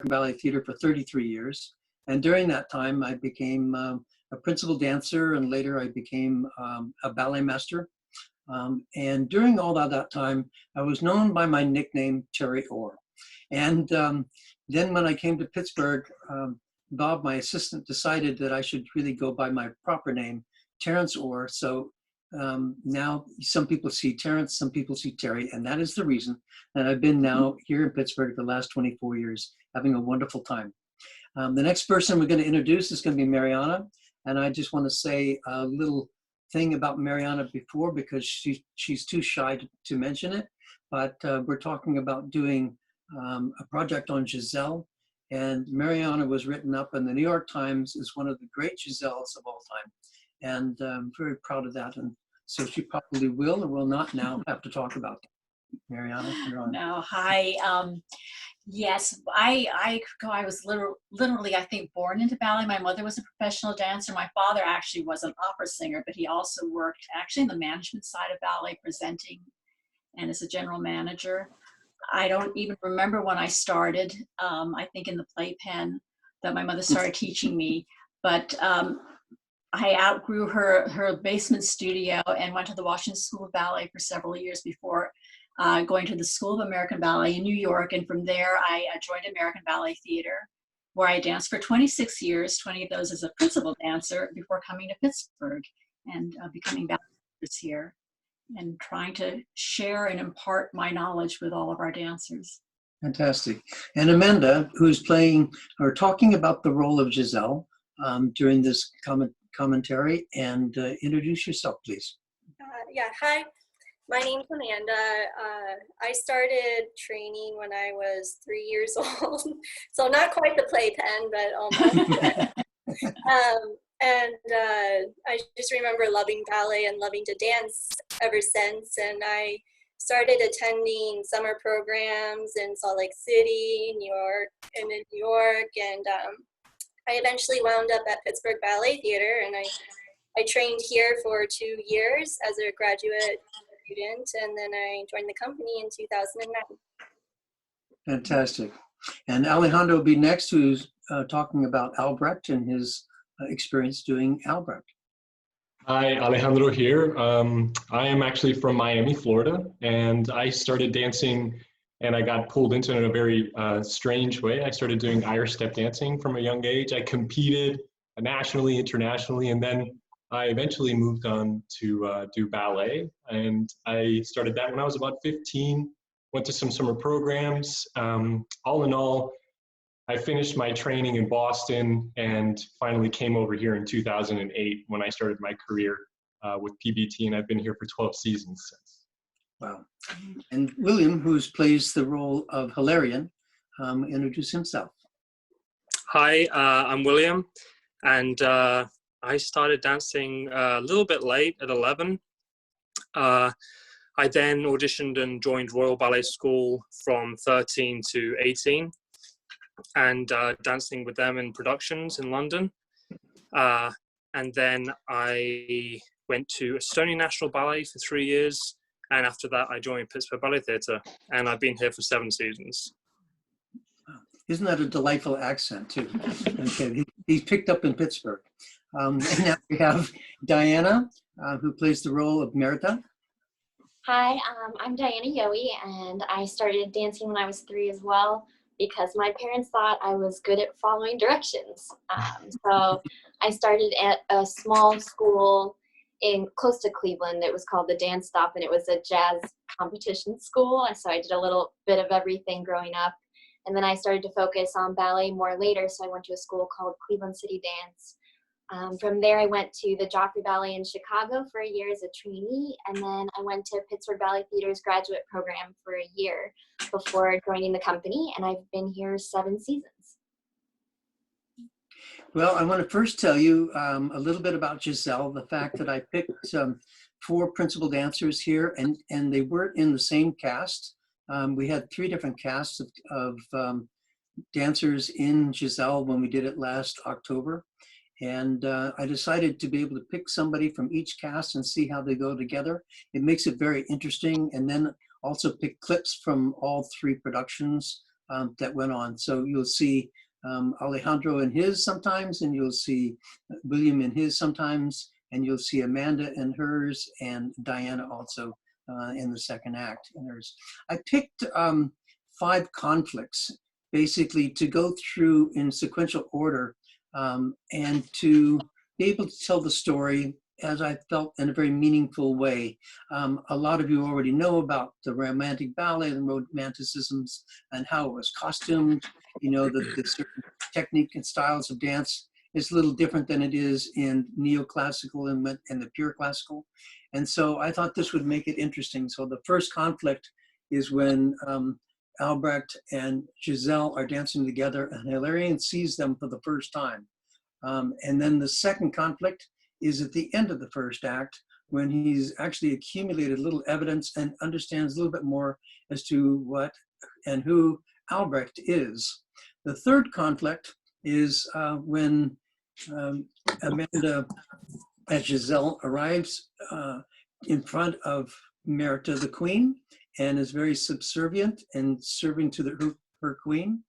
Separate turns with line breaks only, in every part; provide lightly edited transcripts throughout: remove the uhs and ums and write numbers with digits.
Ballet Theatre for 33 years. And during that time, I became a principal dancer, and later I became a ballet master. And during all that time, I was known by my nickname, Terry Orr. And then when I came to Pittsburgh, Bob, my assistant, decided that I should really go by my proper name, Terrence Orr. So now some people see Terrence, some people see Terry, and that is the reason that I've been now here in Pittsburgh the last 24 years, having a wonderful time. The next person we're going to introduce is going to be Mariana, and I just want to say a little thing about Mariana before, because she's too shy to mention it, but we're talking about doing a project on Giselle, and Mariana was written up in the New York Times as one of the great Giselles of all time. And I'm very proud of that. And so she probably will or will not now have to talk about that. Mariana, you're on.
No, hi. Yes, I was literally, I think, born into ballet. My mother was a professional dancer. My father actually was an opera singer, but he also worked actually in the management side of ballet, presenting and as a general manager. I don't even remember when I started, I think in the playpen that my mother started teaching me, but I outgrew her basement studio and went to the Washington School of Ballet for several years before going to the School of American Ballet in New York. And from there, I joined American Ballet Theatre, where I danced for 26 years, 20 of those as a principal dancer, before coming to Pittsburgh and becoming ballet dancers here and trying to share and impart my knowledge with all of our dancers.
Fantastic. And Amanda, who's playing or talking about the role of Giselle during this commentary, and introduce yourself, please.
Yeah, hi. My name's Amanda. I started training when I was 3 years old, so not quite the playpen, but almost. I just remember loving ballet and loving to dance ever since. And I started attending summer programs in Salt Lake City, New York, and in New York. And I eventually wound up at Pittsburgh Ballet Theatre, and I trained here for 2 years as a graduate student, and then I joined the company in 2009.
Fantastic. And Alejandro will be next, who's talking about Albrecht and his experience doing Albrecht.
Hi, Alejandro here. I am actually from Miami, Florida, and I started dancing, and I got pulled into it in a very strange way. I started doing Irish step dancing from a young age. I competed nationally, internationally, and then I eventually moved on to do ballet, and I started that when I was about 15, went to some summer programs. All in all, I finished my training in Boston and finally came over here in 2008 when I started my career with PBT, and I've been here for 12 seasons since.
Wow. And William, who plays the role of Hilarion, introduce himself.
Hi, I'm William, and I started dancing a little bit late at 11. I then auditioned and joined Royal Ballet School from 13 to 18, and dancing with them in productions in London. And then I went to Estonia National Ballet for 3 years, and after that I joined Pittsburgh Ballet Theatre, and I've been here for 7 seasons.
Isn't that a delightful accent too? Okay, he's picked up in Pittsburgh. And now we have Diana, who plays the role of Merita.
Hi, I'm Diana Yohe, and I started dancing when I was 3 as well, because my parents thought I was good at following directions. So I started at a small school close to Cleveland. It was called the Dance Stop, and it was a jazz competition school. So I did a little bit of everything growing up. And then I started to focus on ballet more later, so I went to a school called Cleveland City Dance. From there, I went to the Joffrey Ballet in Chicago for a year as a trainee, and then I went to Pittsburgh Ballet Theatre's graduate program for a year before joining the company, and I've been here 7 seasons.
Well, I want to first tell you a little bit about Giselle, the fact that I picked 4 principal dancers here, and they weren't in the same cast. We had 3 different casts of dancers in Giselle when we did it last October. And I decided to be able to pick somebody from each cast and see how they go together. It makes it very interesting. And then also pick clips from all 3 productions that went on. So you'll see Alejandro in his sometimes, and you'll see William in his sometimes, and you'll see Amanda in hers, and Diana also in the second act in hers. I picked 5 conflicts basically to go through in sequential order and to be able to tell the story as I felt in a very meaningful way. A lot of you already know about the romantic ballet and romanticisms and how it was costumed. You know, the certain technique and styles of dance is a little different than it is in neoclassical and the pure classical. And so I thought this would make it interesting. So the first conflict is when Albrecht and Giselle are dancing together and Hilarion sees them for the first time. And then the second conflict is at the end of the first act when he's actually accumulated a little evidence and understands a little bit more as to what and who Albrecht is. The third conflict is when Amanda as Giselle arrives in front of Merita, the queen, and is very subservient and serving to her queen.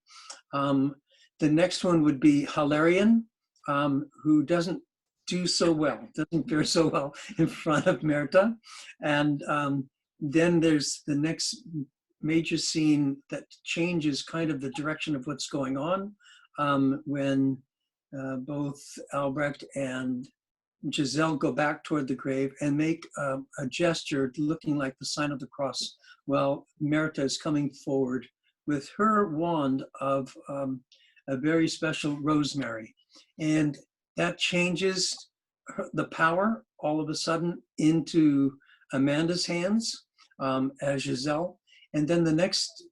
The next one would be Hilarion, who doesn't do so well, doesn't fare so well in front of Merita. And then there's the next major scene that changes kind of the direction of what's going on when both Albrecht and Giselle go back toward the grave and make a gesture looking like the sign of the cross while Merita is coming forward with her wand of a very special rosemary. And that changes the power all of a sudden into Amanda's hands as Giselle. And then the next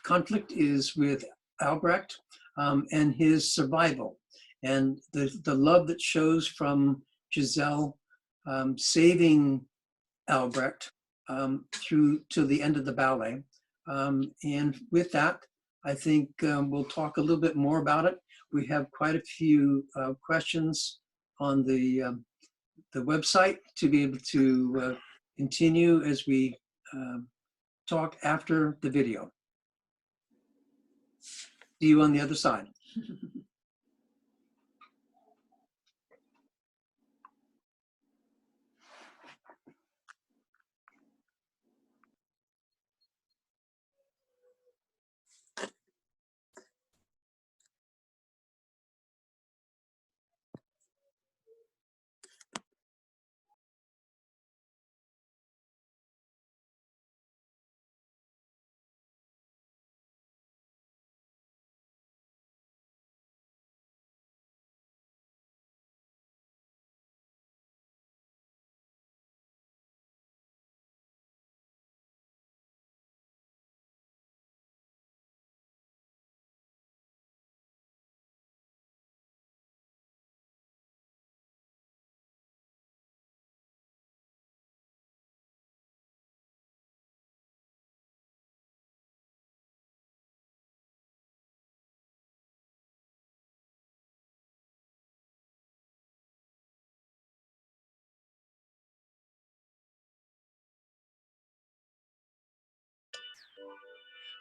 conflict is with Albrecht and his survival. And the love that shows from Giselle saving Albrecht through to the end of the ballet. And with that, I think we'll talk a little bit more about it. We have quite a few questions on the website to be able to continue as we talk after the video. See you on the other side.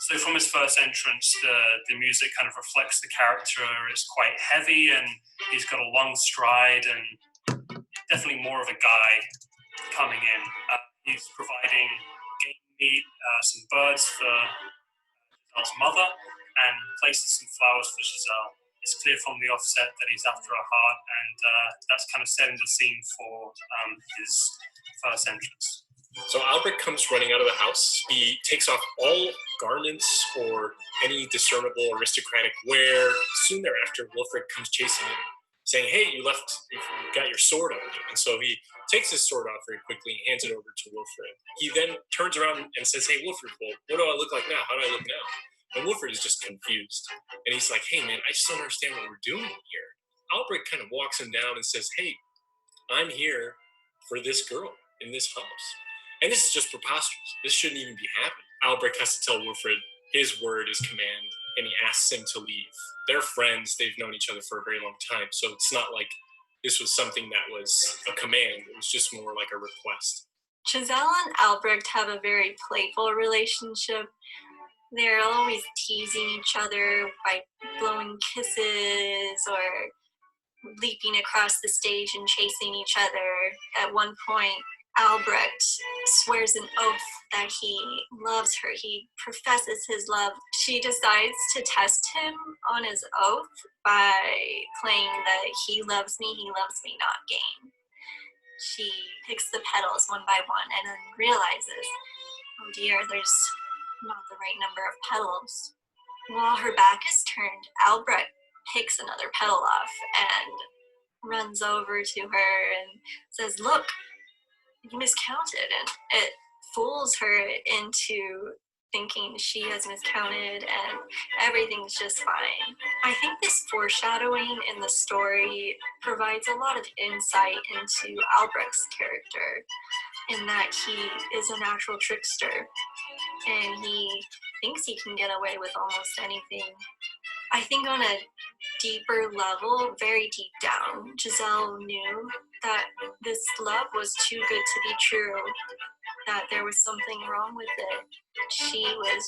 So from his first entrance, the music kind of reflects the character. It's quite heavy and he's got a long stride and definitely more of a guy coming in. He's providing game meat, some birds for Giselle's mother, and places some flowers for Giselle. It's clear from the offset that he's after her heart, and that's kind of setting the scene for his first entrance.
So Albrecht comes running out of the house. He takes off all garments or any discernible aristocratic wear. Soon thereafter, Wilfred comes chasing him, saying, "Hey, you got your sword on you." And so he takes his sword off very quickly and hands it over to Wilfred. He then turns around and says, "Hey, Wilfred, well, what do I look like now? How do I look now?" And Wilfred is just confused. And he's like, "Hey, man, I just don't understand what we're doing here." Albrecht kind of walks him down and says, "Hey, I'm here for this girl in this house. And this is just preposterous. This shouldn't even be happening." Albrecht has to tell Wilfred his word is command, and he asks him to leave. They're friends. They've known each other for a very long time. So it's not like this was something that was a command. It was just more like a request.
Giselle and Albrecht have a very playful relationship. they're always teasing each other by blowing kisses or leaping across the stage and chasing each other. At one point, Albrecht swears an oath that he loves her. He professes his love. She decides to test him on his oath by playing that he loves me not game. She picks the petals one by one and then realizes, oh dear, there's not the right number of petals. While her back is turned, Albrecht picks another petal off and runs over to her and says, look, you miscounted. And it fools her into thinking she has miscounted and everything's just fine. I think this foreshadowing in the story provides a lot of insight into Albrecht's character, in that he is a natural trickster and he thinks he can get away with almost anything. I think on a deeper level, very deep down, Giselle knew that this love was too good to be true, that there was something wrong with it. She was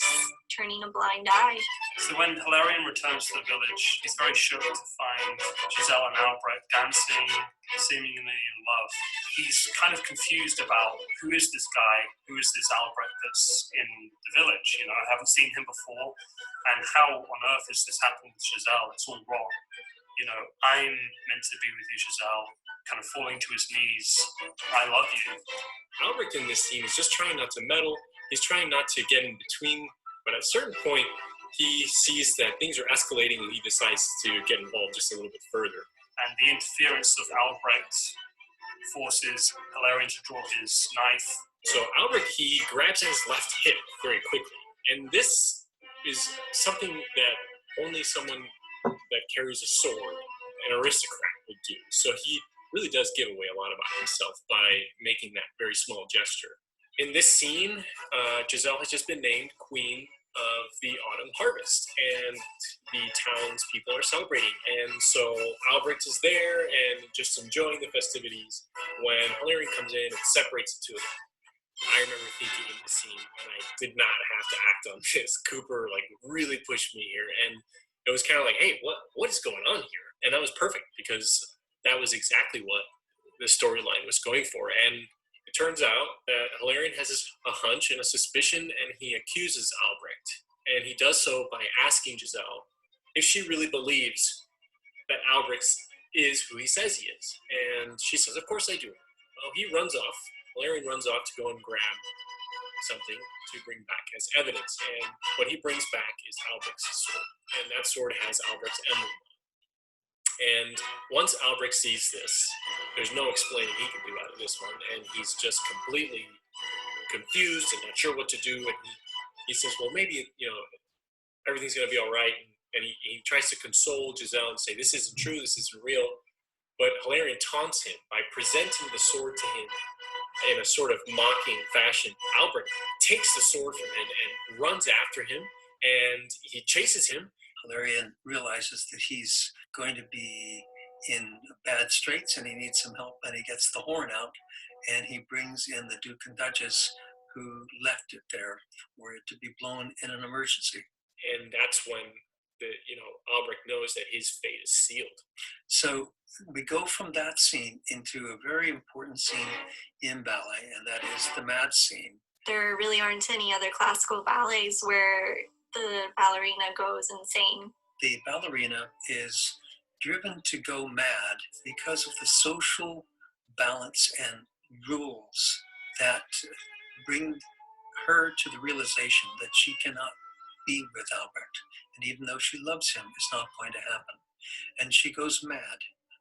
turning a blind eye.
So when Hilarion returns to the village, he's very shocked to find Giselle and Albrecht dancing, seemingly in love. He's kind of confused about who is this guy, who is this Albrecht that's in the village. You know, I haven't seen him before, and how on earth is this happening with Giselle? It's all wrong. You know, I'm meant to be with you, Giselle, kind of falling to his knees. I love you.
Albrecht in this scene is just trying not to meddle. He's trying not to get in between, but at a certain point, he sees that things are escalating and he decides to get involved just a little bit further.
And the interference of Albrecht forces Hilarion to draw his knife.
So Albrecht, he grabs at his left hip very quickly. And this is something that only someone that carries a sword, an aristocrat, would do. So he really does give away a lot about himself by making that very small gesture. In this scene, Giselle has just been named Queen of the Autumn Harvest, and the townspeople are celebrating. And so Albrecht is there and just enjoying the festivities when Hilarion comes in and separates the two of them. I remember thinking in the scene, and I did not have to act on this. Cooper really pushed me here, and it was kind of like, hey, what is going on here? And that was perfect because that was exactly what the storyline was going for. And it turns out that Hilarion has a hunch and a suspicion, and he accuses Albrecht. And he does so by asking Giselle if she really believes that Albrecht is who he says he is. And she says, of course I do. Well, he runs off. Hilarion runs off to go and grab something to bring back as evidence. And what he brings back is Albrecht's sword. And that sword has Albrecht's emblem. And once Albrecht sees this, there's no explaining he can do out of this one, and he's just completely confused and not sure what to do. And he says, well, maybe, everything's going to be all right. And he tries to console Giselle and say, this isn't true, this isn't real. But Hilarion taunts him by presenting the sword to him in a sort of mocking fashion. Albrecht takes the sword from him and runs after him, and he chases him.
Hilarion realizes that he's going to be in bad straits and he needs some help, and he gets the horn out and he brings in the Duke and Duchess who left it there for it to be blown in an emergency.
And that's when Albrecht knows that his fate is sealed.
So we go from that scene into a very important scene in ballet, and that is the mad scene.
There really aren't any other classical ballets where the ballerina goes insane.
The ballerina is driven to go mad because of the social balance and rules that bring her to the realization that she cannot be with Albrecht. And even though she loves him, it's not going to happen. And she goes mad.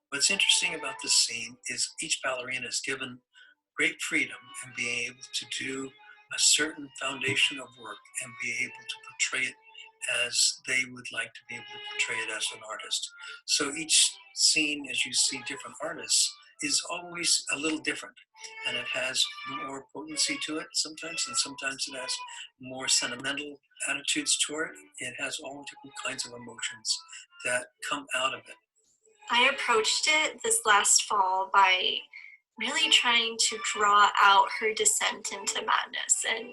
What's interesting about this scene is each ballerina is given great freedom in being able to do a certain foundation of work and be able to portray it as they would like to be able to portray it as an artist. So each scene, as you see different artists, is always a little different. And it has more potency to it sometimes, and sometimes it has more sentimental attitudes toward it. It has all different kinds of emotions that come out of it.
I approached it this last fall by really trying to draw out her descent into madness and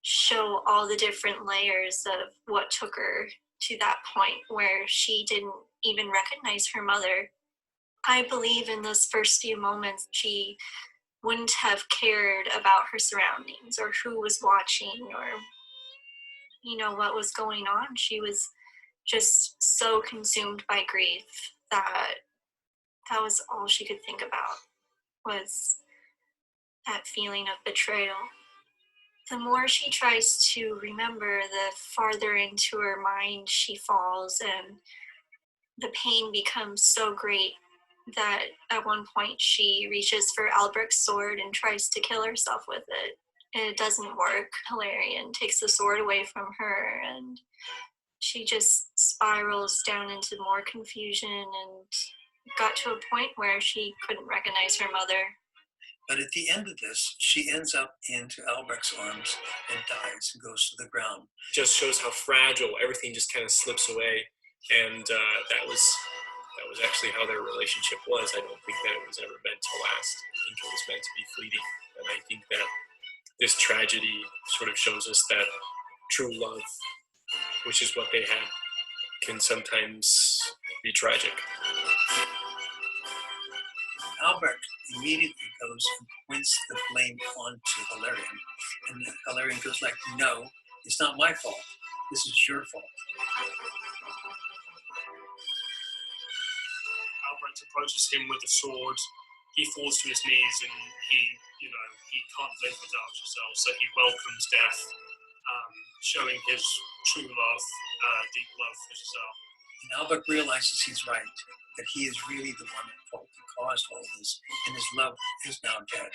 show all the different layers of what took her to that point where she didn't even recognize her mother. I believe in those first few moments, she wouldn't have cared about her surroundings or who was watching or, what was going on. She was just so consumed by grief that was all she could think about, was that feeling of betrayal. The more she tries to remember, the farther into her mind she falls, and the pain becomes so great that at one point she reaches for Albirex sword and tries to kill herself with it. And it doesn't work. Hilarion takes the sword away from her, and she just spirals down into more confusion and got to a point where she couldn't recognize her mother.
But at the end of this, she ends up into Albrex's arms and dies and goes to the ground.
It just shows how fragile everything just kind of slips away, and that was actually how their relationship was. I don't think that it was ever meant to last. I think it was meant to be fleeting, and I think that this tragedy sort of shows us that true love, which is what they had, can sometimes be tragic.
Albrecht immediately goes and points the blame onto Hilarion. And Hilarion goes like, no, it's not my fault. This is your fault.
Albrecht approaches him with a sword. He falls to his knees and he can't live without Giselle, so he welcomes death, showing his true love, deep love for Giselle.
And Albrecht realizes he's right, that he is really the one at fault that caused all this, and his love is now dead.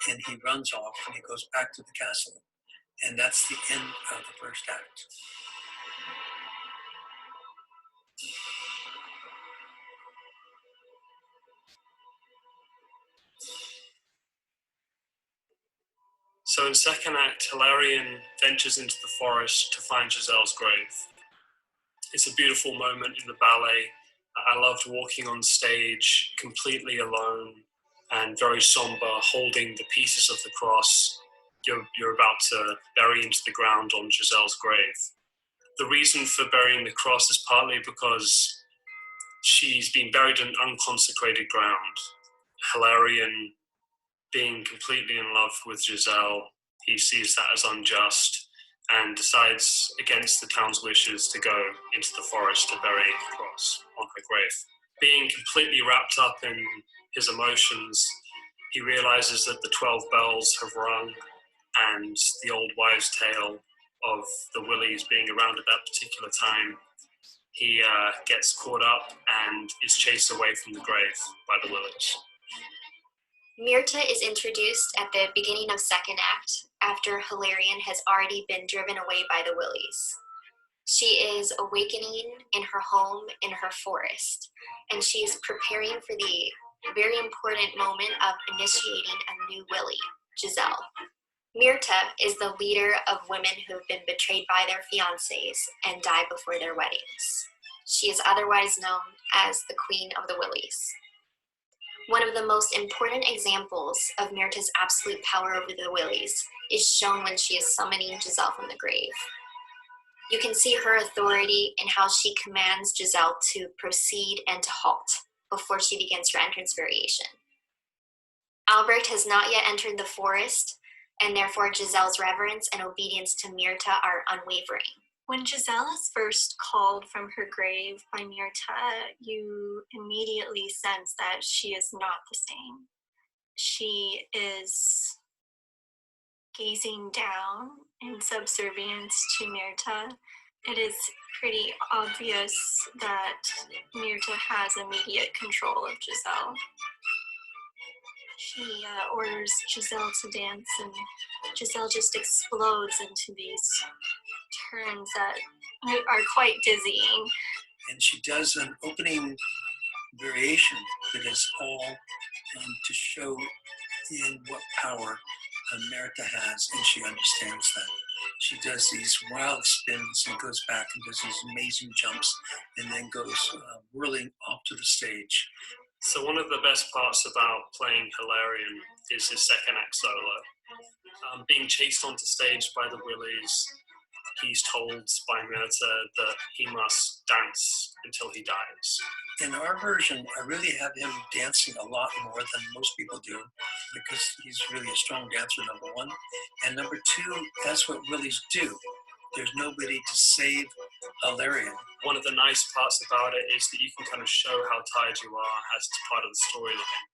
And he runs off and he goes back to the castle. And that's the end of the first act.
So in second act, Hilarion ventures into the forest to find Giselle's grave. It's a beautiful moment in the ballet. I loved walking on stage completely alone and very somber, holding the pieces of the cross you're about to bury into the ground on Giselle's grave. The reason for burying the cross is partly because she's been buried in unconsecrated ground. Hilarion, being completely in love with Giselle, he sees that as unjust and decides against the town's wishes to go into the forest to bury the cross on her grave. Being completely wrapped up in his emotions, he realizes that the 12 bells have rung and the old wives' tale of the Willies being around at that particular time, he gets caught up and is chased away from the grave by the Willies.
Myrta is introduced at the beginning of second act after Hilarion has already been driven away by the Willies. She is awakening in her home in her forest, and she is preparing for the very important moment of initiating a new Willie, Giselle. Myrta is the leader of women who have been betrayed by their fiancés and die before their weddings. She is otherwise known as the Queen of the Willies. One of the most important examples of Myrta's absolute power over the Willies is shown when she is summoning Giselle from the grave. You can see her authority in how she commands Giselle to proceed and to halt before she begins her entrance variation. Albrecht has not yet entered the forest, and therefore Giselle's reverence and obedience to Myrta are unwavering.
When Giselle is first called from her grave by Myrta, you immediately sense that she is not the same. She is gazing down in subservience to Myrta. It is pretty obvious that Myrta has immediate control of Giselle. She orders Giselle to dance, and Giselle just explodes into these turns that are quite dizzying.
And she does an opening variation that is all to show in what power Myrta has, and she understands that. She does these wild spins and goes back and does these amazing jumps and then goes whirling off to the stage.
So one of the best parts about playing Hilarion is his second act solo. Being chased onto stage by the Willies, he's told by Merita that he must dance until he dies.
In our version, I really have him dancing a lot more than most people do because he's really a strong dancer, number one. And number two, that's what Willies do. There's nobody to save Hilarion.
One of the nice parts about it is that you can kind of show how tired you are as it's part of the storyline.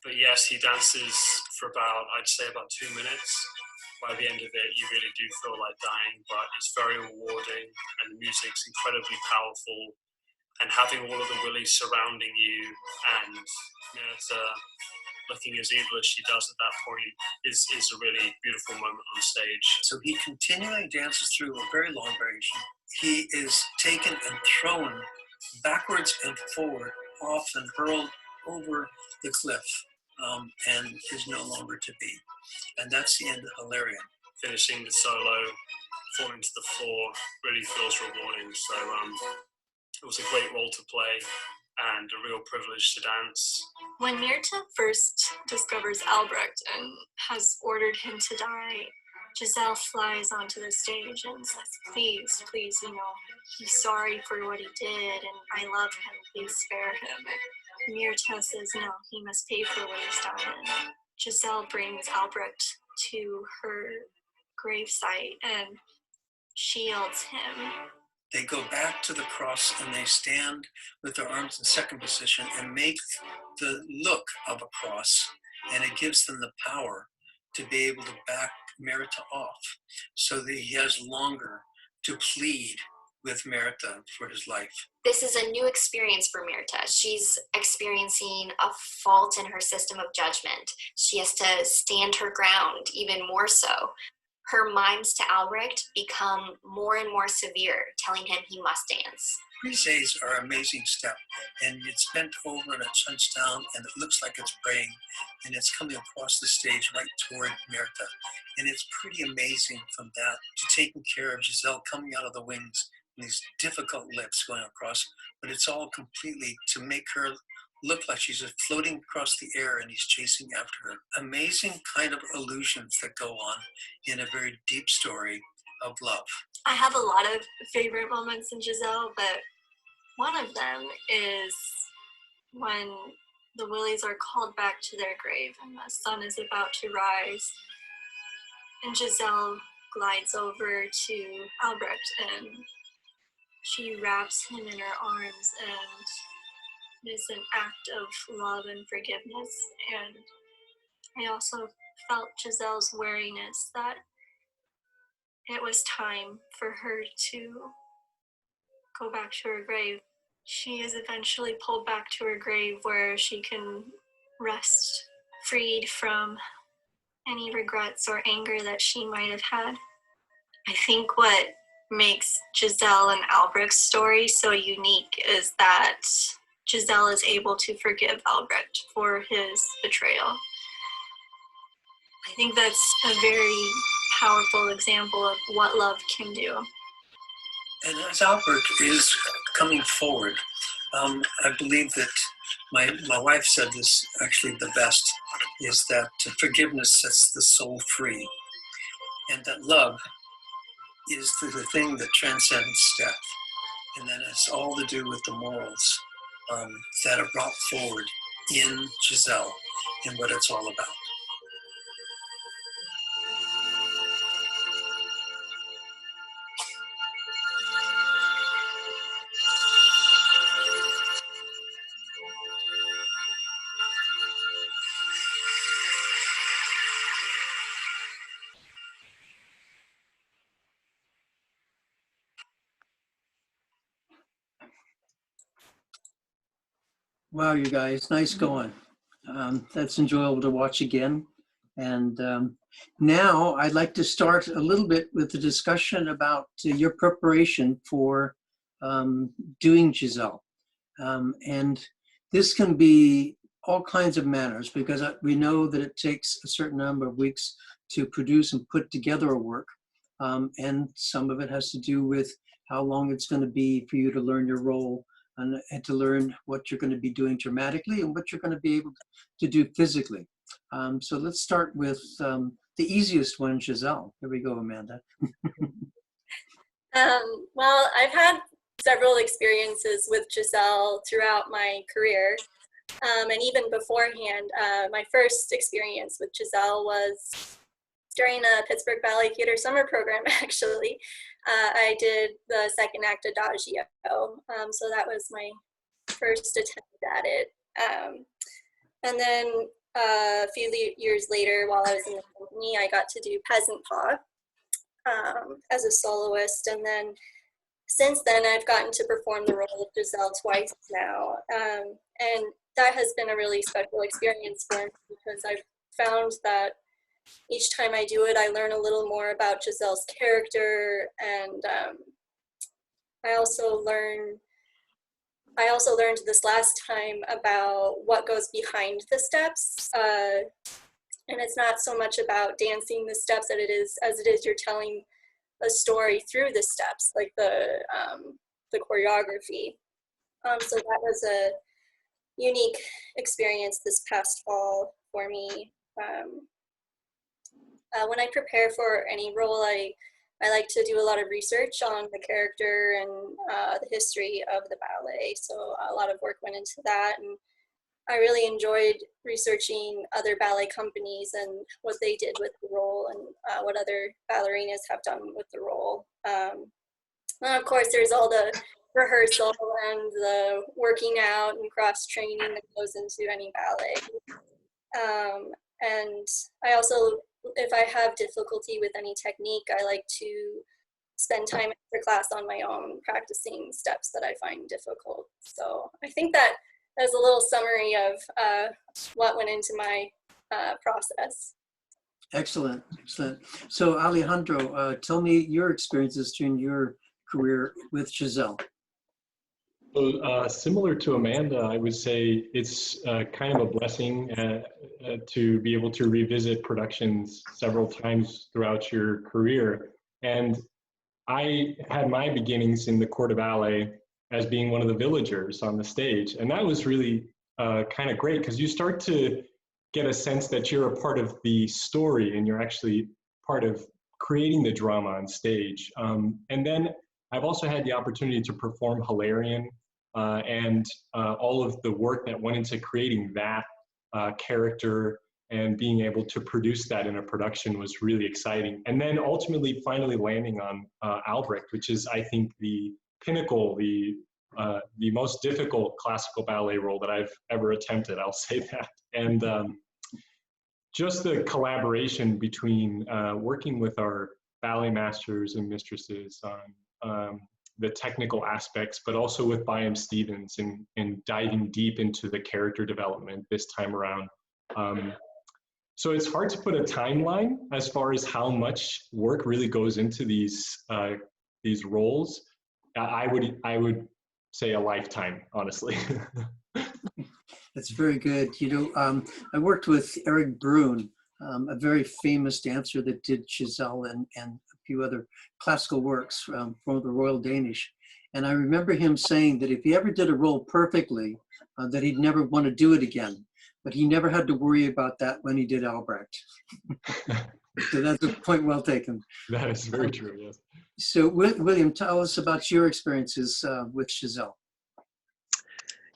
But yes, he dances for about, I'd say about 2 minutes. By the end of it, you really do feel like dying, but it's very rewarding and the music's incredibly powerful. And having all of the Willies surrounding you and Merita looking as evil as she does at that point is a really beautiful moment on stage.
So he continually dances through a very long variation. He is taken and thrown backwards and forward, off and hurled over the cliff, and is no longer to be. And that's the end of Hilarion.
Finishing the solo, falling to the floor, really feels rewarding. So it was a great role to play and a real privilege to dance.
When Merita first discovers Albrecht and has ordered him to die, Giselle flies onto the stage and says, please, please, he's sorry for what he did and I love him, please spare him. And Merita says, no, he must pay for what he's done. And Giselle brings Albrecht to her gravesite and shields him.
They go back to the cross and they stand with their arms in second position and make the look of a cross, and it gives them the power to be able to back Merita off so that he has longer to plead with Merita for his life.
This is a new experience for Merita. She's experiencing a fault in her system of judgment. She has to stand her ground even more so. Her mimes to Albrecht become more and more severe, telling him he must dance.
Brises are an amazing step, and it's bent over and it shunts down and it looks like it's praying, and it's coming across the stage right toward Merita. And it's pretty amazing from that to taking care of Giselle coming out of the wings and these difficult lips going across, but it's all completely to make her look like she's floating across the air and he's chasing after her. Amazing kind of illusions that go on in a very deep story of love.
I have a lot of favorite moments in Giselle, but one of them is when the Willies are called back to their grave and the sun is about to rise, and Giselle glides over to Albrecht and she wraps him in her arms, and it is an act of love and forgiveness. And I also felt Giselle's wariness, that it was time for her to go back to her grave. She is eventually pulled back to her grave where she can rest, freed from any regrets or anger that she might have had. I think what makes Giselle and Albrecht's story so unique is that Giselle is able to forgive Albrecht for his betrayal. I think that's a very powerful example of what love can do.
And as Albrecht is coming forward, I believe that my wife said this actually the best, is that forgiveness sets the soul free, and that love is the thing that transcends death, and that has all to do with the morals that are brought forward in Giselle and what it's all about. Wow, you guys, nice going. That's enjoyable to watch again. And now I'd like to start a little bit with the discussion about your preparation for doing Giselle. And this can be all kinds of manners, because we know that it takes a certain number of weeks to produce and put together a work. And some of it has to do with how long it's going to be for you to learn your role, and to learn what you're going to be doing dramatically and what you're going to be able to do physically. So let's start with the easiest one, Giselle. Here we go, Amanda.
Well, I've had several experiences with Giselle throughout my career. And even beforehand, my first experience with Giselle was during the Pittsburgh Ballet Theatre summer program, actually. I did the second act Adagio, so that was my first attempt at it. And then a few years later, while I was in the company, I got to do Peasant Paw as a soloist. And then since then, I've gotten to perform the role of Giselle twice now. And that has been a really special experience for me because I've found that each time I do it, I learn a little more about Giselle's character, and I also learned this last time about what goes behind the steps, and it's not so much about dancing the steps as it is you're telling a story through the steps, like the choreography. So that was a unique experience this past fall for me. When I prepare for any role, I like to do a lot of research on the character and the history of the ballet. So a lot of work went into that, and I really enjoyed researching other ballet companies and what they did with the role and what other ballerinas have done with the role. And of course, there's all the rehearsal and the working out and cross-training that goes into any ballet. And I also, if I have difficulty with any technique, I like to spend time after class on my own practicing steps that I find difficult. So I think that is a little summary of what went into my process.
Excellent, excellent. So Alejandro, tell me your experiences during your career with Giselle.
So similar to Amanda, I would say it's kind of a blessing to be able to revisit productions several times throughout your career. And I had my beginnings in the Corps de Ballet as being one of the villagers on the stage. And that was really kind of great because you start to get a sense that you're a part of the story and you're actually part of creating the drama on stage. And then I've also had the opportunity to perform Hilarion and all of the work that went into creating that character and being able to produce that in a production was really exciting. And then ultimately finally landing on Albirex, which is, I think, the pinnacle, the most difficult classical ballet role that I've ever attempted, I'll say that. And just the collaboration between working with our ballet masters and mistresses on the technical aspects, but also with Byam Stevens and diving deep into the character development this time around. So it's hard to put a timeline as far as how much work really goes into these roles. I would say a lifetime, honestly.
That's very good. You know, I worked with Eric Bruhn, a very famous dancer that did Giselle and a few other classical works from the Royal Danish. And I remember him saying that if he ever did a role perfectly, that he'd never want to do it again. But he never had to worry about that when he did Albirex. So that's a point well taken.
That is very true, yes.
So William, tell us about your experiences with Giselle.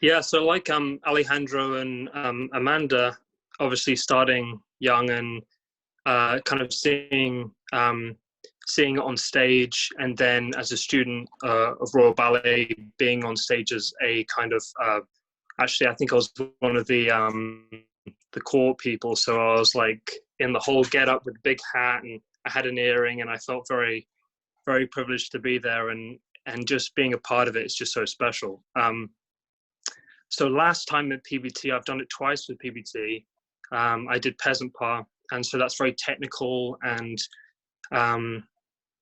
Yeah, so like Alejandro and Amanda, obviously starting young and kind of seeing it on stage, and then as a student of Royal Ballet, being on stage as a kind of, actually I think I was one of the court people, so I was like in the whole get up with the big hat, and I had an earring, and I felt very, very privileged to be there, and just being a part of it is just so special. So last time at PBT, I've done it twice with PBT. I did Peasant Pas, and so that's very technical, and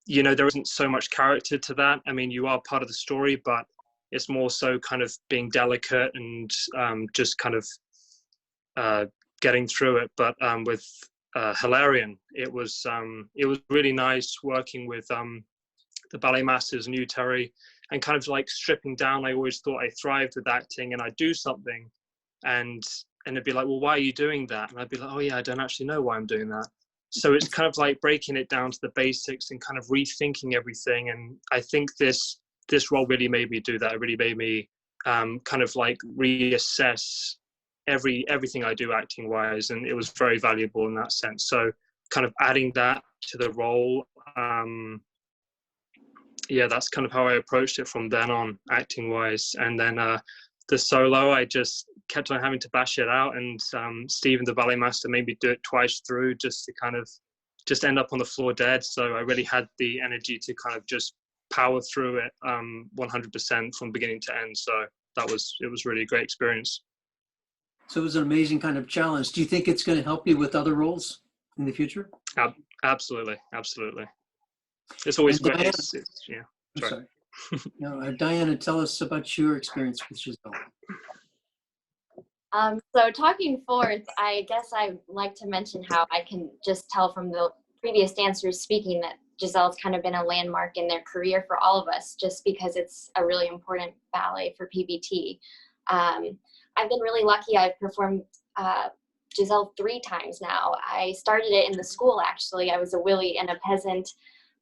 you know, there isn't so much character to that. I mean, you are part of the story, but it's more so kind of being delicate and just kind of getting through it. But with Hilarion, it was really nice working with the ballet masters, New Terry, and kind of like stripping down. I always thought I thrived with acting, and I'd do something and it'd be like, well, why are you doing that? And I'd be like, oh yeah, I don't actually know why I'm doing that. So it's kind of like breaking it down to the basics and kind of rethinking everything. And I think this role really made me do that. It really made me kind of like reassess everything I do acting wise, and it was very valuable in that sense. So kind of adding that to the role, yeah, that's kind of how I approached it from then on, acting wise. And then the solo, I just kept on having to bash it out, and Stephen, the ballet master, made me do it twice through just to kind of just end up on the floor dead. So I really had the energy to kind of just power through it 100% from beginning to end. So it was really a great experience.
So it was an amazing kind of challenge. Do you think it's going to help you with other roles in the future?
Absolutely. It's always great.
Diana,
Yeah.
I'm sorry. No, Diana, tell us about your experience with Giselle.
So talking forth, I guess I'd like to mention how I can just tell from the previous dancers speaking that Giselle's kind of been a landmark in their career for all of us, just because it's a really important ballet for PBT. I've been really lucky. I've performed Giselle 3 times now. I started it in the school, actually. I was a Willie and a peasant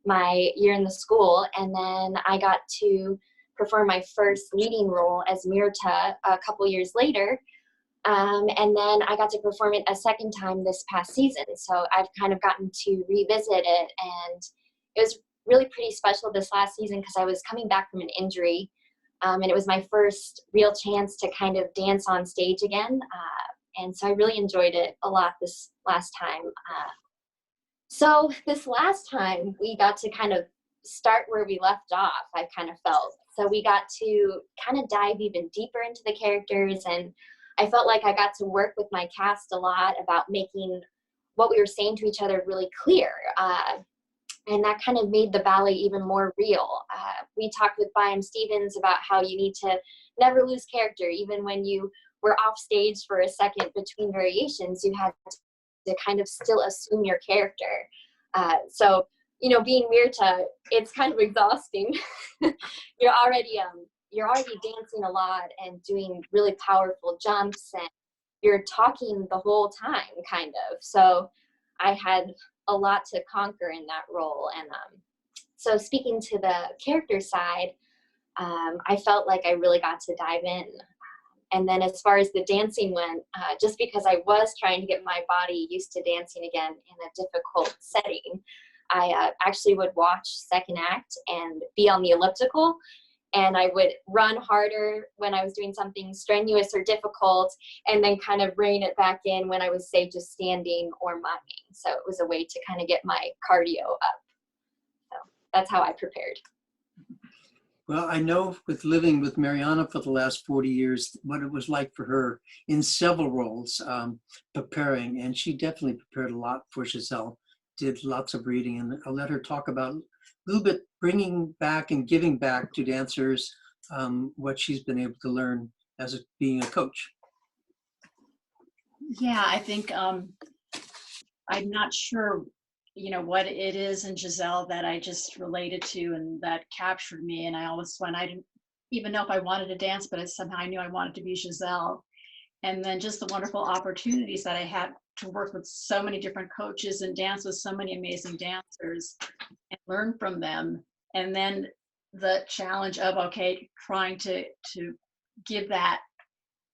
my year in the school, and then I got to perform my first leading role as Mirta a couple years later. And then I got to perform it a second time this past season. So I've kind of gotten to revisit it, and it was really pretty special this last season because I was coming back from an injury, and it was my first real chance to kind of dance on stage again. And so I really enjoyed it a lot this last time. So this last time we got to kind of start where we left off, I kind of felt. So we got to kind of dive even deeper into the characters, and I felt like I got to work with my cast a lot about making what we were saying to each other really clear. And that kind of made the ballet even more real. We talked with Byam Stevens about how you need to never lose character. Even when you were off stage for a second between variations, you had to kind of still assume your character. So, you know, being Mirta, it's kind of exhausting. You're already dancing a lot and doing really powerful jumps, and you're talking the whole time, kind of. So I had a lot to conquer in that role. And so speaking to the character side, I felt like I really got to dive in. And then as far as the dancing went, just because I was trying to get my body used to dancing again in a difficult setting, I actually would watch second act and be on the elliptical, and I would run harder when I was doing something strenuous or difficult, and then kind of rein it back in when I was, say, just standing or miming. So it was a way to kind of get my cardio up. So that's how I prepared.
Well, I know with living with Mariana for the last 40 years, what it was like for her in several roles preparing, and she definitely prepared a lot for Giselle, did lots of reading, and I'll let her talk about a little bit bringing back and giving back to dancers what she's been able to learn as being a coach.
Yeah, I think I'm not sure, you know, what it is in Giselle that I just related to and that captured me. And I didn't even know if I wanted to dance, but somehow I knew I wanted to be Giselle. And then just the wonderful opportunities that I had to work with so many different coaches and dance with so many amazing dancers and learn from them. And then the challenge of, okay, trying to give that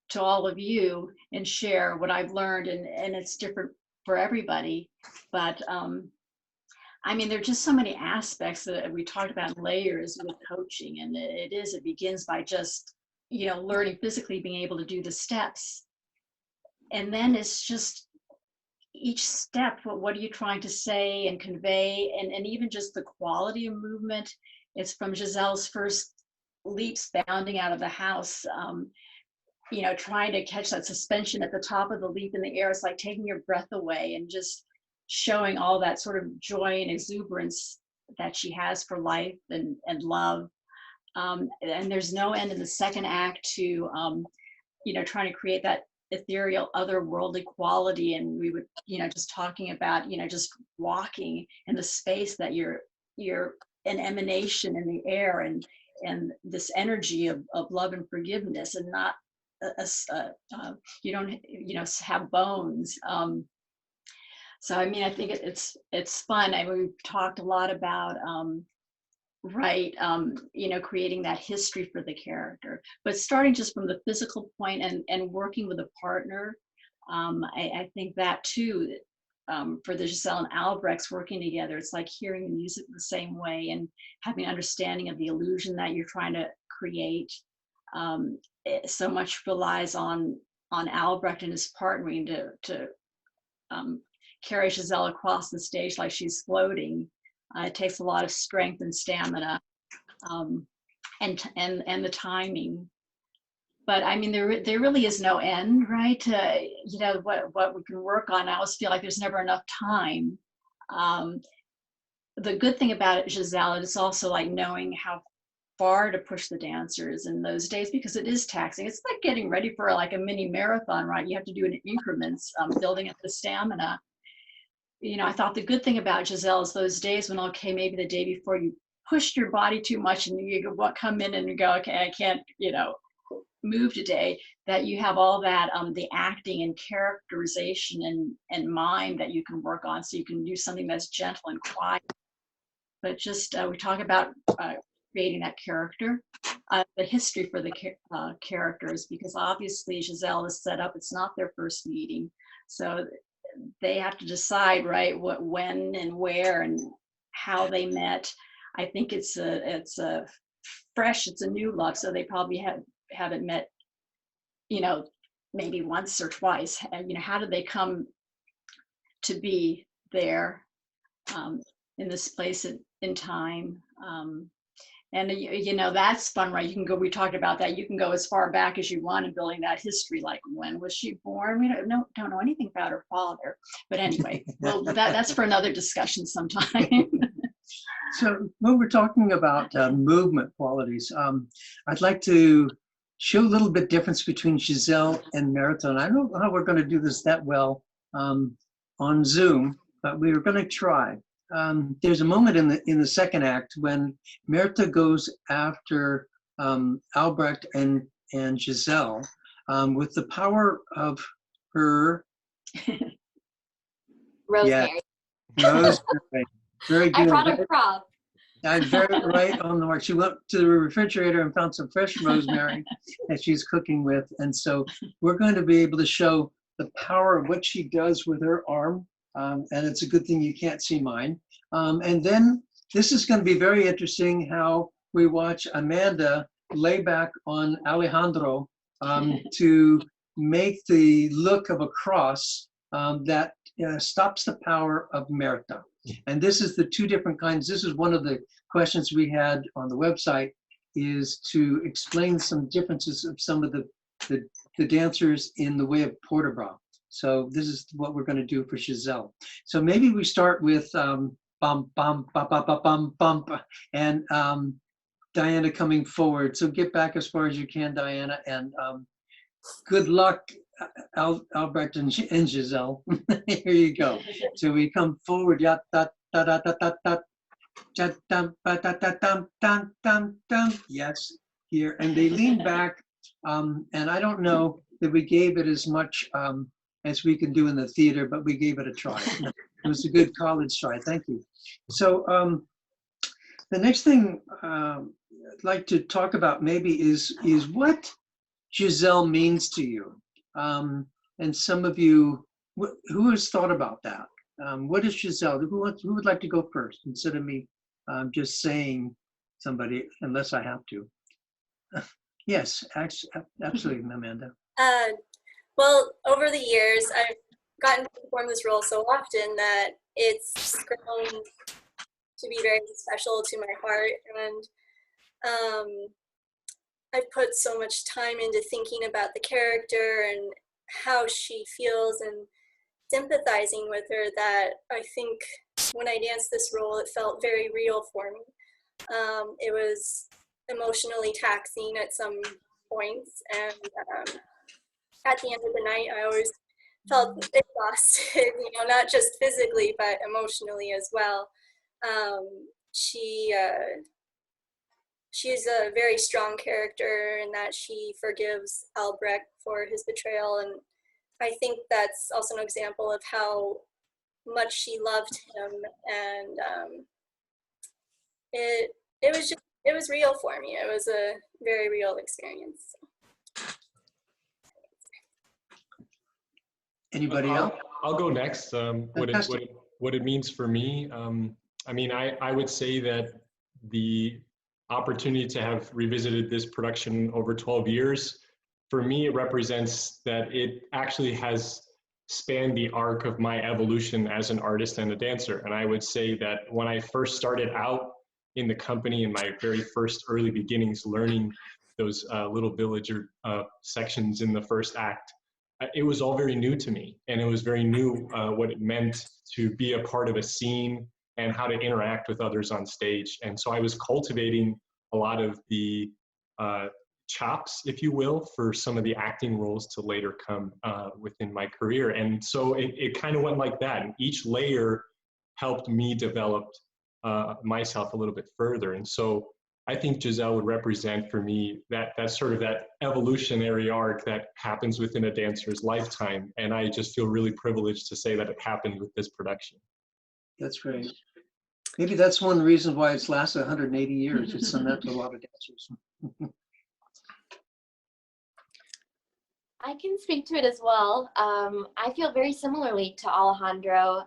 to all of you and share what I've learned, and it's different for everybody. But I mean, there are just so many aspects that we talked about, layers with coaching, and it begins by just, you know, learning physically, being able to do the steps. And then it's just each step, what are you trying to say and convey, and even just the quality of movement. It's from Giselle's first leaps bounding out of the house, you know, trying to catch that suspension at the top of the leap in the air. It's like taking your breath away and just showing all that sort of joy and exuberance that she has for life and love. And there's no end in the second act to, you know, trying to create that ethereal, otherworldly quality. And we would, you know, just talking about, you know, just walking in the space that you're an emanation in the air, and this energy of love and forgiveness, and not you don't have bones. So I mean, I think it's fun. I mean, we've talked a lot about creating that history for the character, but starting just from the physical point and working with a partner. I think that too, for the Giselle and Albirex working together, it's like hearing the music the same way and having an understanding of the illusion that you're trying to create. So much relies on Albrecht and his partnering to carry Giselle across the stage like she's floating. It takes a lot of strength and stamina, and the timing. But I mean, there really is no end, right? To what we can work on. I always feel like there's never enough time. The good thing about it, Giselle, is also like knowing how far to push the dancers in those days, because it is taxing. It's like getting ready for like a mini marathon, right? You have to do it in increments, building up the stamina. I thought the good thing about Giselle is those days when, okay, maybe the day before you pushed your body too much and you come in and you go, okay, I can't, move today, that you have all that, the acting and characterization and mind that you can work on, so you can do something that's gentle and quiet. But just, we talk about creating that character, the history for the characters, because obviously Giselle is set up, it's not their first meeting. So they have to decide, right, when and where and how they met. I think it's a fresh, it's a new love, so they probably haven't met, maybe once or twice. And how did they come to be there in this place in time? And that's fun, right? You can go, we talked about that, you can go as far back as you want in building that history, like when was she born? We don't know anything about her father. But anyway, well, that's for another discussion sometime.
So when we're talking about movement qualities, I'd like to show a little bit difference between Giselle and Marathon. I don't know how we're going to do this that well on Zoom, but we were going to try. There's a moment in the second act when Myrta goes after Albrecht and Giselle with the power of her
Rosemary.
Yeah, Rosemary. Very good.
I brought a prop.
I'm very right on the mark. She went to the refrigerator and found some fresh rosemary that she's cooking with. And so we're going to be able to show the power of what she does with her arm. And it's a good thing you can't see mine. And then this is going to be very interesting how we watch Amanda lay back on Alejandro to make the look of a cross that stops the power of Myrta. And this is the two different kinds. This is one of the questions we had on the website, is to explain some differences of some of the dancers in the way of port de bras. So this is what we're going to do for Giselle. So maybe we start with bum, bum, bum, bum, bum, bum, and Diana coming forward. So get back as far as you can, Diana, and good luck, Albrecht and Giselle. Here you go. So we come forward. Ya da da da da da da. Yes, here, and they lean back, and I don't know that we gave it as much as we can do in the theater, but we gave it a try. It was a good college try. Thank you. So the next thing I'd like to talk about maybe is what Giselle means to you. And some of you, who has thought about that? What is Giselle? Who would like to go first instead of me just saying somebody, unless I have to? Yes, absolutely, Amanda.
Well, over the years, I've gotten to perform this role so often that it's grown to be very special to my heart. And I've put so much time into thinking about the character and how she feels and sympathizing with her that I think when I danced this role, it felt very real for me. It was emotionally taxing at some points, and at the end of the night, I always felt exhausted, not just physically, but emotionally as well. She she's a very strong character in that she forgives Albrecht for his betrayal. And I think that's also an example of how much she loved him. And it was real for me. It was a very real experience.
Anybody else?
I'll go next. What it means for me. I mean, I would say that the opportunity to have revisited this production over 12 years, for me, it represents that it actually has spanned the arc of my evolution as an artist and a dancer. And I would say that when I first started out in the company, in my very first early beginnings, learning those little villager sections in the first act, it was all very new to me. And it was very new what it meant to be a part of a scene and how to interact with others on stage. And so I was cultivating a lot of the chops, if you will, for some of the acting roles to later come within my career. And so it kind of went like that. And each layer helped me develop myself a little bit further. And so I think Giselle would represent for me that sort of that evolutionary arc that happens within a dancer's lifetime. And I just feel really privileged to say that it happened with this production.
That's great. Maybe that's one reason why it's lasted 180 years. It's done that to a lot of dancers.
I can speak to it as well. I feel very similarly to Alejandro.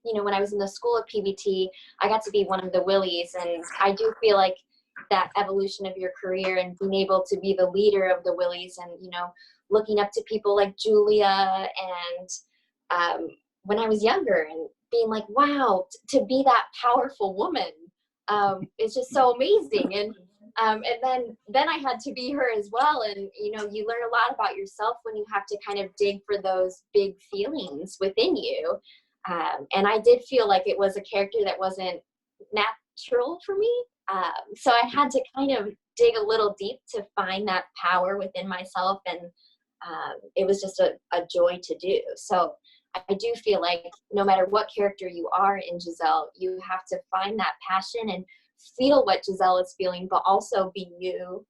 When I was in the school of PBT, I got to be one of the Willies, and I do feel like that evolution of your career and being able to be the leader of the Willies and, looking up to people like Julia and when I was younger and being like, wow, to be that powerful woman is just so amazing. And then I had to be her as well. And, you learn a lot about yourself when you have to kind of dig for those big feelings within you. And I did feel like it was a character that wasn't natural for me. So I had to kind of dig a little deep to find that power within myself. And it was just a joy to do. So I do feel like no matter what character you are in Giselle, you have to find that passion and feel what Giselle is feeling, but also be you.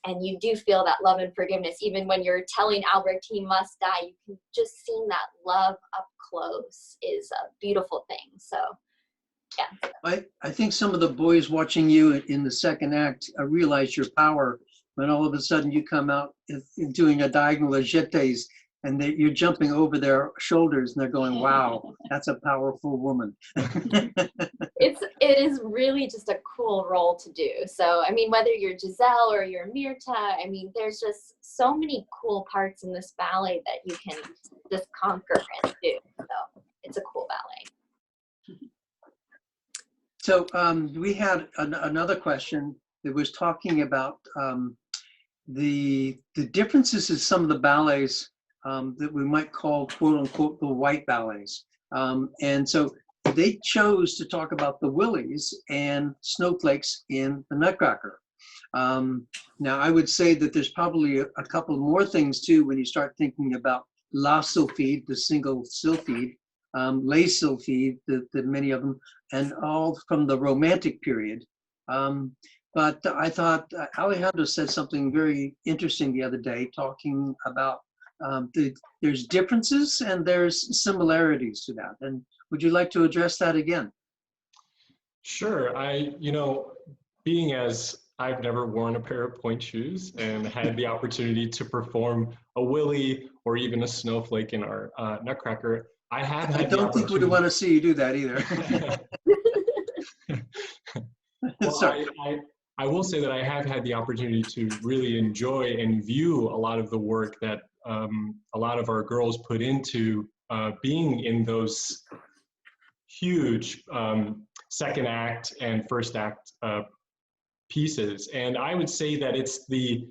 And you do feel that love and forgiveness. Even when you're telling Albrecht he must die, you can just seeing that love up close is a beautiful thing. So, yeah.
I think some of the boys watching you in the second act realize your power when all of a sudden you come out doing a diagonal jetés and you're jumping over their shoulders and they're going, wow, that's a powerful woman.
It is really just a cool role to do. So, I mean, whether you're Giselle or you're Mirta, I mean, there's just so many cool parts in this ballet that you can just conquer and do. So it's a cool ballet.
So we had another question that was talking about the differences in some of the ballets that we might call, quote unquote, the white ballets. And so they chose to talk about the willies and snowflakes in the Nutcracker. Now, I would say that there's probably a couple more things too when you start thinking about La Sylphide, the single Sylphide, Les Sylphides, the many of them, and all from the Romantic period. But I thought Alejandro said something very interesting the other day, talking about there's differences and there's similarities to that. And would you like to address that again?
Sure. Being as I've never worn a pair of point shoes and had the opportunity to perform a willy or even a snowflake in our Nutcracker, I
don't think we'd want to see you do that either.
Well,
Sorry.
I will say that I have had the opportunity to really enjoy and view a lot of the work that a lot of our girls put into being in those huge second act and first act pieces. And I would say that it's the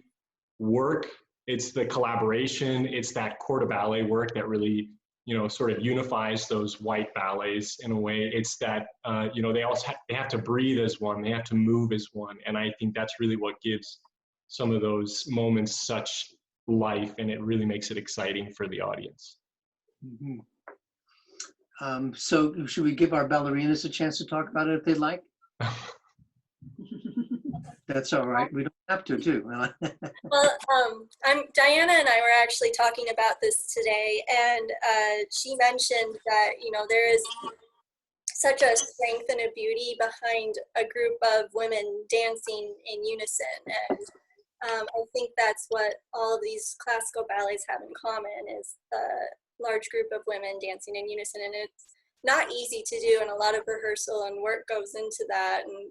work, it's the collaboration, it's that corps de ballet work that really, sort of unifies those white ballets in a way. It's that, they have to breathe as one, they have to move as one. And I think that's really what gives some of those moments such life, and it really makes it exciting for the audience.
Mm-hmm. So should we give our ballerinas a chance to talk about it if they'd like? That's all right. We don't have to, too.
Well, Diana and I were actually talking about this today, and she mentioned that, you know, there is such a strength and a beauty behind a group of women dancing in unison. And I think that's what all of these classical ballets have in common, is a large group of women dancing in unison. And it's not easy to do, and a lot of rehearsal and work goes into that. And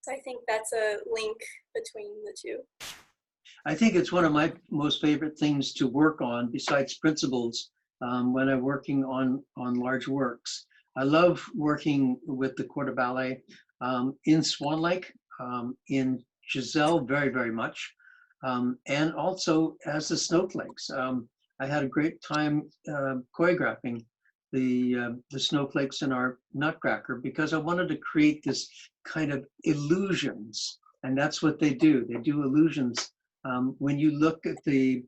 so I think that's a link between the two.
I think it's one of my most favorite things to work on, besides principles, when I'm working on large works. I love working with the Corps de Ballet in Swan Lake, in Giselle very, very much, and also as the Snowflakes. I had a great time choreographing the snowflakes in our Nutcracker, because I wanted to create this kind of illusions, and that's what they do. They do illusions. When you look at the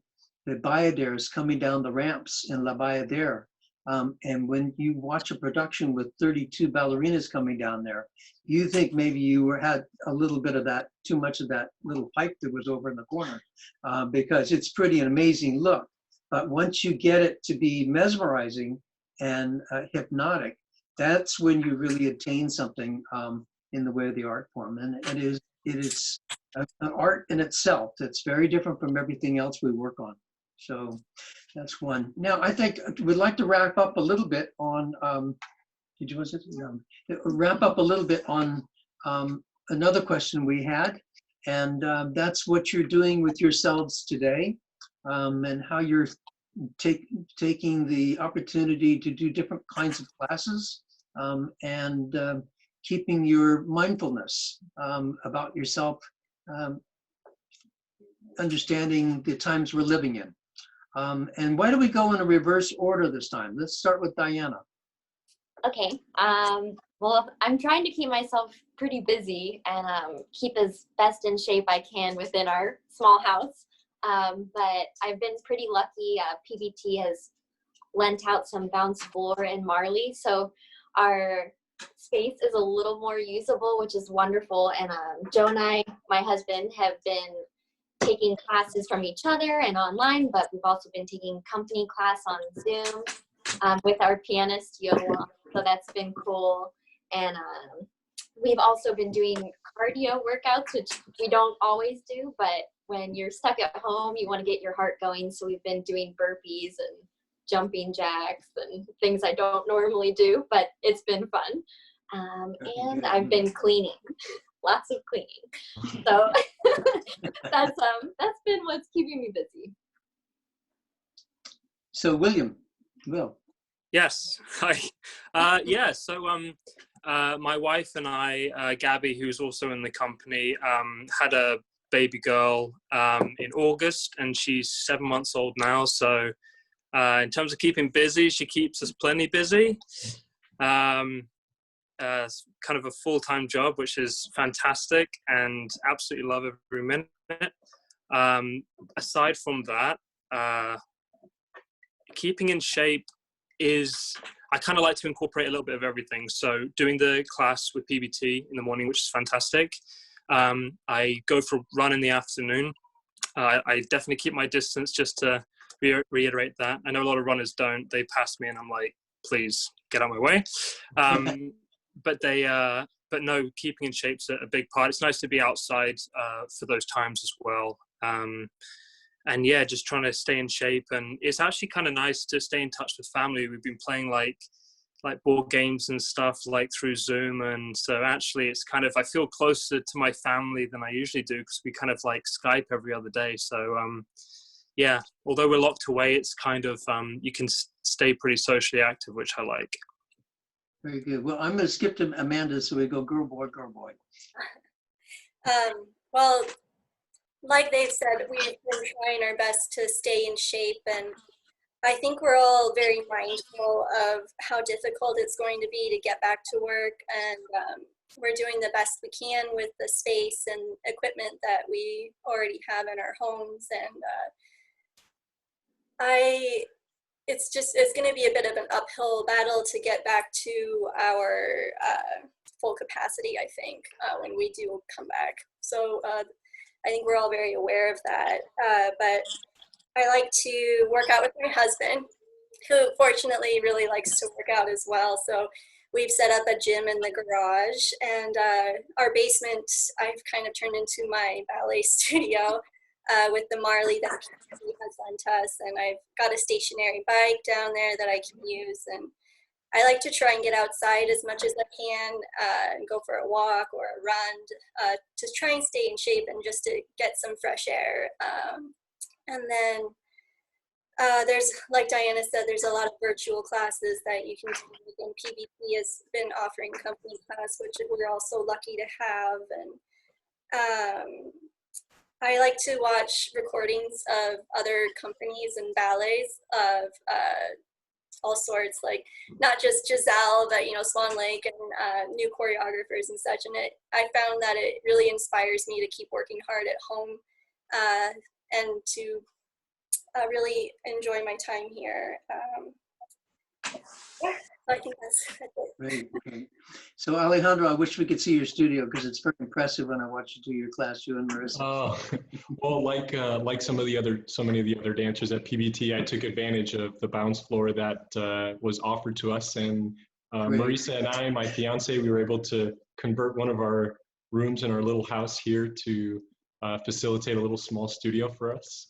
bayadères coming down the ramps in La Bayadère, and when you watch a production with 32 ballerinas coming down there, you think maybe you had a little bit of that, too much of that little pipe that was over in the corner, because it's pretty an amazing look. But once you get it to be mesmerizing and hypnotic, that's when you really attain something in the way of the art form. And it is an art in itself that's very different from everything else we work on. So that's one. Now, I think we'd like to wrap up a little bit on, wrap up a little bit on another question we had, and that's what you're doing with yourselves today, and how you're taking the opportunity to do different kinds of classes, and keeping your mindfulness about yourself, understanding the times we're living in. And why don't we go in a reverse order this time? Let's start with Diana.
Okay. Well, I'm trying to keep myself pretty busy and keep as best in shape I can within our small house. But I've been pretty lucky. PBT has lent out some bounce floor in Marley, so our space is a little more usable, which is wonderful. And Joe and I, my husband, have been taking classes from each other and online, but we've also been taking company class on Zoom with our pianist, Yohe, so that's been cool. And we've also been doing cardio workouts, which we don't always do, but when you're stuck at home, you want to get your heart going, so we've been doing burpees and jumping jacks and things I don't normally do, but it's been fun. And I've been cleaning. Lots of cleaning. So that's been what's keeping me busy.
So Will.
Yes. Hi. Yeah. So my wife and I, Gabby, who's also in the company, had a baby girl in August, and she's 7 months old now. So in terms of keeping busy, she keeps us plenty busy. Kind of a full-time job, which is fantastic, and absolutely love every minute. Aside from that, keeping in shape is, I kind of like to incorporate a little bit of everything. So doing the class with PBT in the morning, which is fantastic. I go for a run in the afternoon. I definitely keep my distance, just to reiterate that. I know a lot of runners don't. They pass me and I'm like, please get out of my way. But no, keeping in shape's a big part. It's nice to be outside for those times as well. And yeah, just trying to stay in shape. And it's actually kind of nice to stay in touch with family. We've been playing like board games and stuff like through Zoom. And so actually it's kind of, I feel closer to my family than I usually do, because we kind of like Skype every other day. So yeah, although we're locked away, it's kind of, you can stay pretty socially active, which I like.
Very good. Well, I'm going to skip to Amanda, so we go girl, boy, girl, boy.
Well, like they've said, we've been trying our best to stay in shape, and I think we're all very mindful of how difficult it's going to be to get back to work, and we're doing the best we can with the space and equipment that we already have in our homes. And it's going to be a bit of an uphill battle to get back to our full capacity, I think, when we do come back. So I think we're all very aware of that. But I like to work out with my husband, who fortunately really likes to work out as well. So we've set up a gym in the garage, and our basement I've kind of turned into my ballet studio with the Marley that PBT has lent us. And I've got a stationary bike down there that I can use. And I like to try and get outside as much as I can and go for a walk or a run to try and stay in shape and just to get some fresh air. And then there's, like Diana said, there's a lot of virtual classes that you can take, and PBT has been offering company class, which we're also lucky to have. And I like to watch recordings of other companies and ballets of all sorts, like not just Giselle, but Swan Lake and new choreographers and such. And I found that it really inspires me to keep working hard at home and to really enjoy my time here. Yeah, I think that's it.
Great, great. So Alejandro, I wish we could see your studio because it's very impressive when I watch you do your class, you and Marissa.
Oh, well, like so many of the other dancers at PBT, I took advantage of the bounce floor that was offered to us, and Marissa and I, my fiance, we were able to convert one of our rooms in our little house here to facilitate a little small studio for us.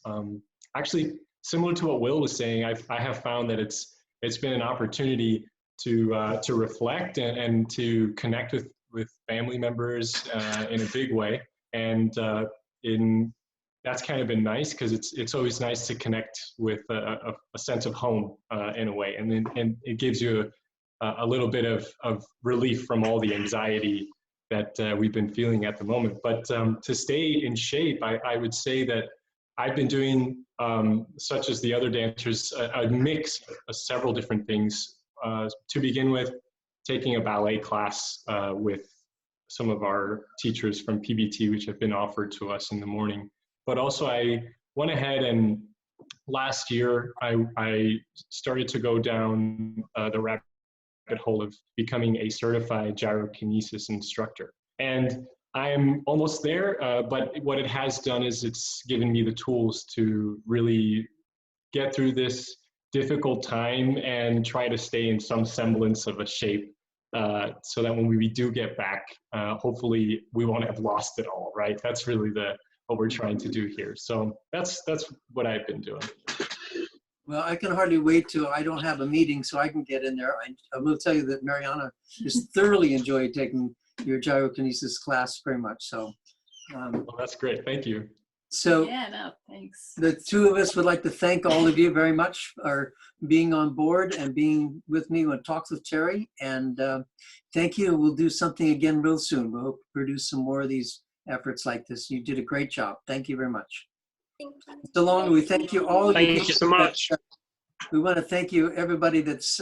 Actually, similar to what Will was saying, I have found that it's been an opportunity to reflect and to connect with family members in a big way, and that's kind of been nice because it's always nice to connect with a sense of home in a way, and it gives you a little bit of relief from all the anxiety that we've been feeling at the moment. But to stay in shape, I would say that I've been doing, such as the other dancers, a mix of several different things. To begin with, taking a ballet class with some of our teachers from PBT, which have been offered to us in the morning. But also I went ahead and last year I started to go down the rabbit hole of becoming a certified gyrokinesis instructor. And I'm almost there, but what it has done is it's given me the tools to really get through this difficult time and try to stay in some semblance of a shape so that when we do get back, hopefully we won't have lost it all, right? That's really what we're trying to do here. So that's what I've been doing.
Well, I can hardly wait till I don't have a meeting so I can get in there. I will tell you that Mariana has thoroughly enjoyed taking your gyrokinesis class very much. So,
well, that's great. Thank you.
So
yeah, no, thanks.
the two of us would like to thank all of you very much for being on board and being with me when Talks with Terry. And thank you. We'll do something again real soon. We'll produce some more of these efforts like this. You did a great job. Thank you very much.
Thank you.
So long. We thank you all.
Thank you so much.
We want to thank you, everybody that's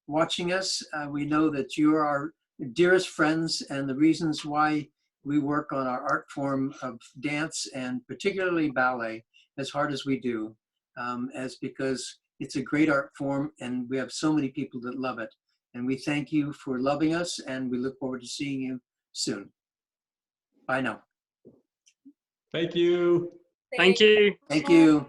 watching us. We know that you are our dearest friends, and the reasons why we work on our art form of dance and particularly ballet as hard as we do, as because it's a great art form and we have so many people that love it. And we thank you for loving us, and we look forward to seeing you soon. Bye now.
Thank you.
Thank you.
Thank you.